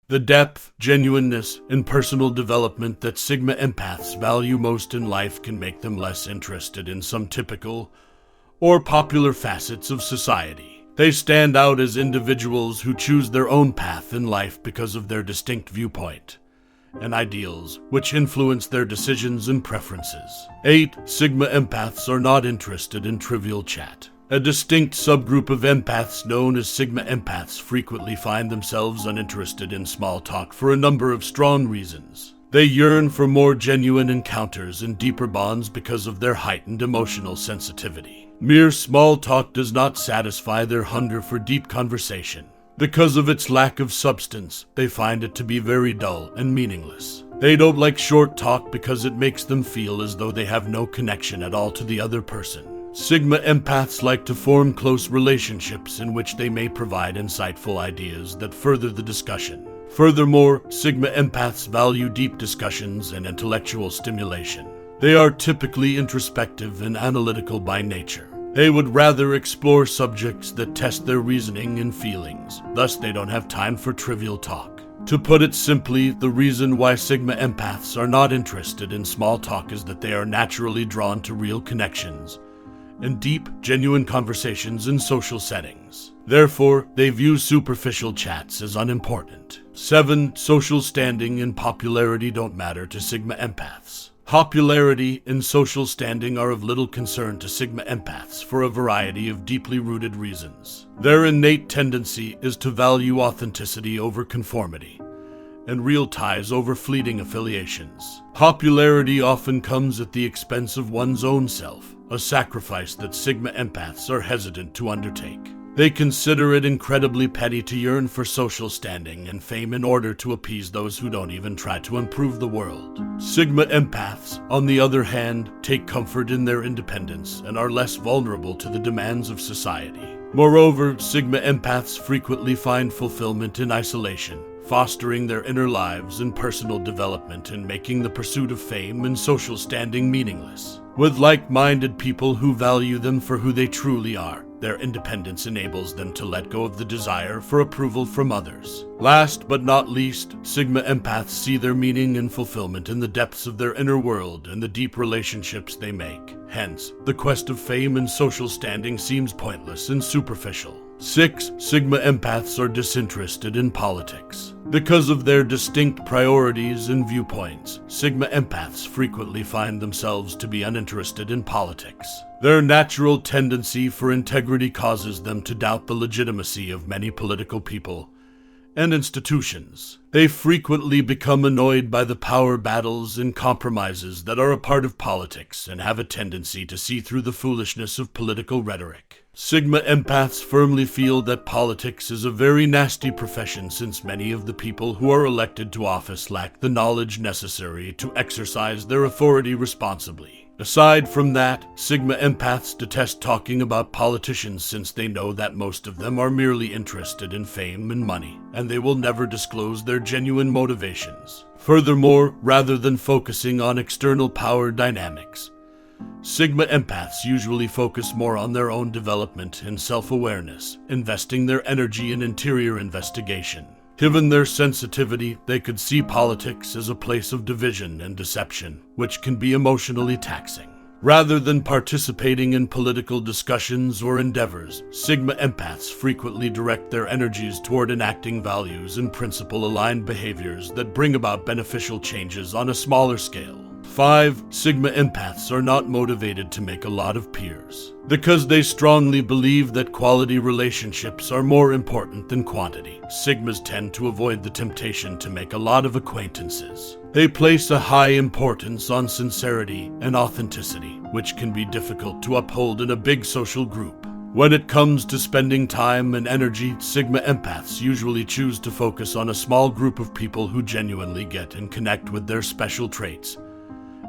The depth, genuineness, and personal development that Sigma empaths value most in life can make them less interested in some typical or popular facets of society. They stand out as individuals who choose their own path in life because of their distinct viewpoint and ideals, which influence their decisions and preferences. 8. Sigma empaths are not interested in trivial chat. A distinct subgroup of empaths known as Sigma empaths frequently find themselves uninterested in small talk for a number of strong reasons. They yearn for more genuine encounters and deeper bonds because of their heightened emotional sensitivity. Mere small talk does not satisfy their hunger for deep conversation. Because of its lack of substance, they find it to be very dull and meaningless. They don't like short talk because it makes them feel as though they have no connection at all to the other person. Sigma empaths like to form close relationships in which they may provide insightful ideas that further the discussion. Furthermore, Sigma empaths value deep discussions and intellectual stimulation. They are typically introspective and analytical by nature. They would rather explore subjects that test their reasoning and feelings, thus they don't have time for trivial talk. To put it simply, the reason why Sigma empaths are not interested in small talk is that they are naturally drawn to real connections and deep, genuine conversations in social settings. Therefore, they view superficial chats as unimportant. 7. Social standing and popularity don't matter to Sigma empaths. Popularity and social standing are of little concern to Sigma empaths for a variety of deeply rooted reasons. Their innate tendency is to value authenticity over conformity, and real ties over fleeting affiliations. Popularity often comes at the expense of one's own self, a sacrifice that Sigma empaths are hesitant to undertake. They consider it incredibly petty to yearn for social standing and fame in order to appease those who don't even try to improve the world. Sigma empaths, on the other hand, take comfort in their independence and are less vulnerable to the demands of society. Moreover, Sigma empaths frequently find fulfillment in isolation, fostering their inner lives and personal development and making the pursuit of fame and social standing meaningless. With like-minded people who value them for who they truly are, their independence enables them to let go of the desire for approval from others. Last but not least, Sigma empaths see their meaning and fulfillment in the depths of their inner world and the deep relationships they make. Hence, the quest of fame and social standing seems pointless and superficial. 6. Sigma empaths are disinterested in politics. Because of their distinct priorities and viewpoints, Sigma empaths frequently find themselves to be uninterested in politics. Their natural tendency for integrity causes them to doubt the legitimacy of many political people and institutions. They frequently become annoyed by the power battles and compromises that are a part of politics and have a tendency to see through the foolishness of political rhetoric. Sigma empaths firmly feel that politics is a very nasty profession since many of the people who are elected to office lack the knowledge necessary to exercise their authority responsibly. Aside from that, Sigma empaths detest talking about politicians since they know that most of them are merely interested in fame and money, and they will never disclose their genuine motivations. Furthermore, rather than focusing on external power dynamics, Sigma empaths usually focus more on their own development and self-awareness, investing their energy in interior investigation. Given their sensitivity, they could see politics as a place of division and deception, which can be emotionally taxing. Rather than participating in political discussions or endeavors, Sigma empaths frequently direct their energies toward enacting values and principle-aligned behaviors that bring about beneficial changes on a smaller scale. 5. Sigma empaths are not motivated to make a lot of peers. Because they strongly believe that quality relationships are more important than quantity, Sigmas tend to avoid the temptation to make a lot of acquaintances. They place a high importance on sincerity and authenticity, which can be difficult to uphold in a big social group. When it comes to spending time and energy, Sigma empaths usually choose to focus on a small group of people who genuinely get and connect with their special traits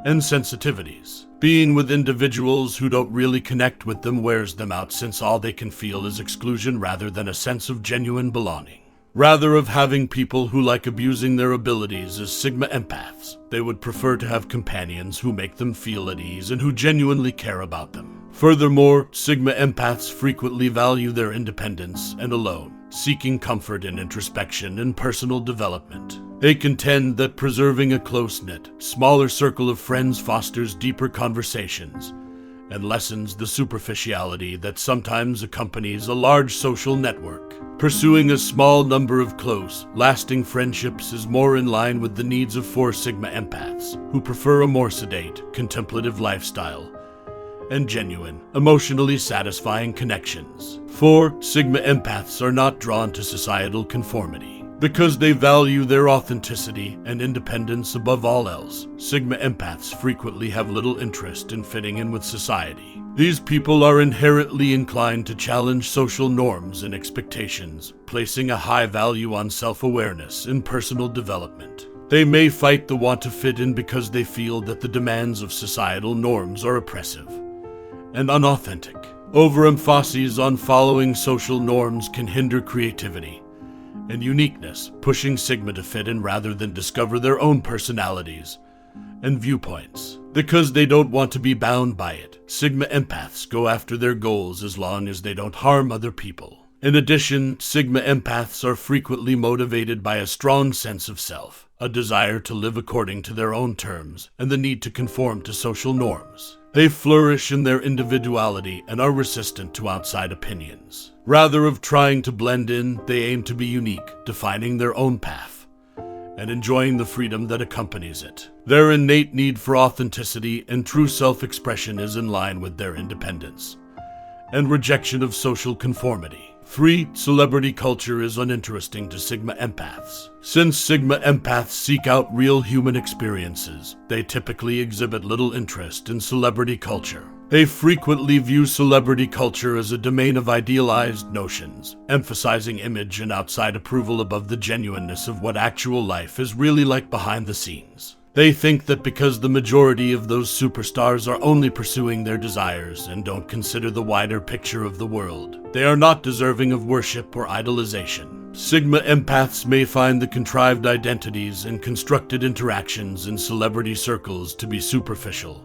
and sensitivities. Being with individuals who don't really connect with them wears them out since all they can feel is exclusion rather than a sense of genuine belonging. Rather of having people who like abusing their abilities as Sigma empaths, they would prefer to have companions who make them feel at ease and who genuinely care about them. Furthermore, Sigma empaths frequently value their independence and alone. seeking comfort in introspection and personal development. They contend that preserving a close-knit, smaller circle of friends fosters deeper conversations and lessens the superficiality that sometimes accompanies a large social network. Pursuing a small number of close, lasting friendships is more in line with the needs of 4 Sigma empaths, who prefer a more sedate, contemplative lifestyle and genuine, emotionally satisfying connections. 4 Sigma empaths are not drawn to societal conformity. Because they value their authenticity and independence above all else, Sigma empaths frequently have little interest in fitting in with society. These people are inherently inclined to challenge social norms and expectations, placing a high value on self-awareness and personal development. They may fight the want to fit in because they feel that the demands of societal norms are oppressive and unauthentic. Overemphasis on following social norms can hinder creativity and uniqueness, pushing Sigma to fit in rather than discover their own personalities and viewpoints. Because they don't want to be bound by it, Sigma empaths go after their goals as long as they don't harm other people. In addition, Sigma empaths are frequently motivated by a strong sense of self, a desire to live according to their own terms, and the need to conform to social norms. They flourish in their individuality and are resistant to outside opinions. Rather of trying to blend in, they aim to be unique, defining their own path and enjoying the freedom that accompanies it. Their innate need for authenticity and true self-expression is in line with their independence and rejection of social conformity. 3. Celebrity culture is uninteresting to Sigma empaths. Since Sigma empaths seek out real human experiences, they typically exhibit little interest in celebrity culture. They frequently view celebrity culture as a domain of idealized notions, emphasizing image and outside approval above the genuineness of what actual life is really like behind the scenes. They think that because the majority of those superstars are only pursuing their desires and don't consider the wider picture of the world, they are not deserving of worship or idolization. Sigma empaths may find the contrived identities and constructed interactions in celebrity circles to be superficial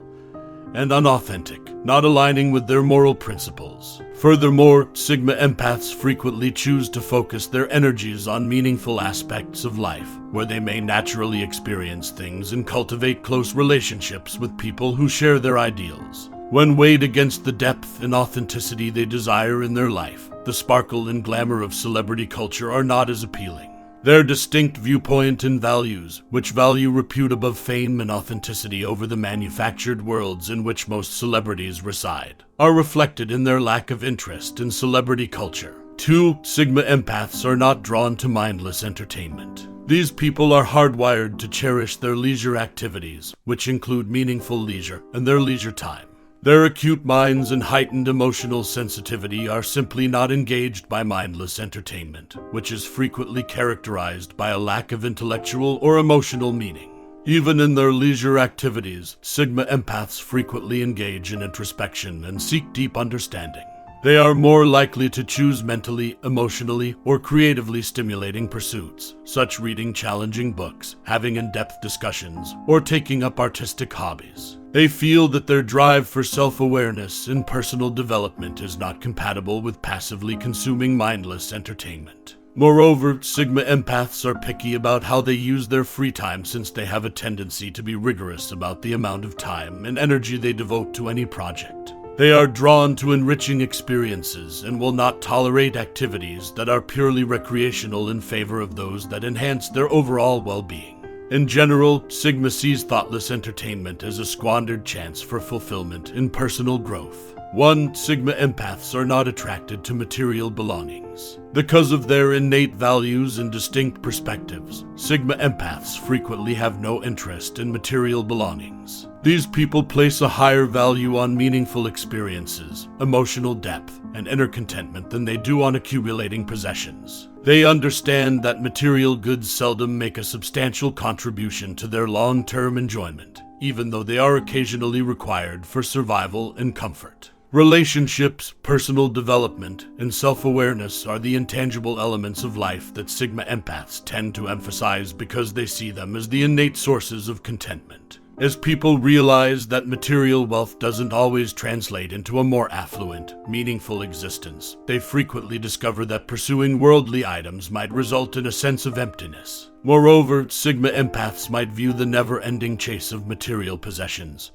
and unauthentic, not aligning with their moral principles. Furthermore, Sigma empaths frequently choose to focus their energies on meaningful aspects of life, where they may naturally experience things and cultivate close relationships with people who share their ideals. When weighed against the depth and authenticity they desire in their life, the sparkle and glamour of celebrity culture are not as appealing. Their distinct viewpoint and values, which value repute above fame and authenticity over the manufactured worlds in which most celebrities reside, are reflected in their lack of interest in celebrity culture. 2. Sigma empaths are not drawn to mindless entertainment. These people are hardwired to cherish their leisure activities, which include meaningful leisure and their leisure time. Their acute minds and heightened emotional sensitivity are simply not engaged by mindless entertainment, which is frequently characterized by a lack of intellectual or emotional meaning. Even in their leisure activities, Sigma empaths frequently engage in introspection and seek deep understanding. They are more likely to choose mentally, emotionally, or creatively stimulating pursuits, such reading challenging books, having in-depth discussions, or taking up artistic hobbies. They feel that their drive for self-awareness and personal development is not compatible with passively consuming mindless entertainment. Moreover, Sigma empaths are picky about how they use their free time, since they have a tendency to be rigorous about the amount of time and energy they devote to any project. They are drawn to enriching experiences and will not tolerate activities that are purely recreational in favor of those that enhance their overall well-being. In general, Sigma sees thoughtless entertainment as a squandered chance for fulfillment and personal growth. 1. Sigma empaths are not attracted to material belongings. Because of their innate values and distinct perspectives, Sigma empaths frequently have no interest in material belongings. These people place a higher value on meaningful experiences, emotional depth, and inner contentment than they do on accumulating possessions. They understand that material goods seldom make a substantial contribution to their long-term enjoyment, even though they are occasionally required for survival and comfort. Relationships, personal development, and self-awareness are the intangible elements of life that Sigma empaths tend to emphasize because they see them as the innate sources of contentment. As people realize that material wealth doesn't always translate into a more affluent, meaningful existence, they frequently discover that pursuing worldly items might result in a sense of emptiness. Moreover, Sigma empaths might view the never-ending chase of material possessions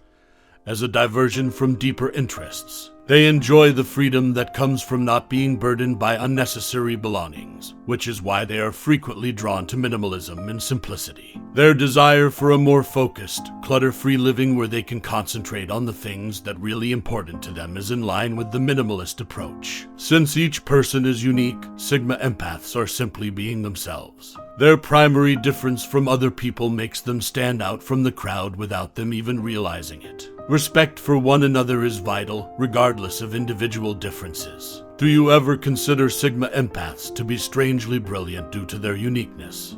as a diversion from deeper interests. They enjoy the freedom that comes from not being burdened by unnecessary belongings, which is why they are frequently drawn to minimalism and simplicity. Their desire for a more focused, clutter-free living where they can concentrate on the things that are really important to them is in line with the minimalist approach. Since each person is unique, Sigma empaths are simply being themselves. Their primary difference from other people makes them stand out from the crowd without them even realizing it. Respect for one another is vital, regardless of individual differences. Do you ever consider Sigma empaths to be strangely brilliant due to their uniqueness?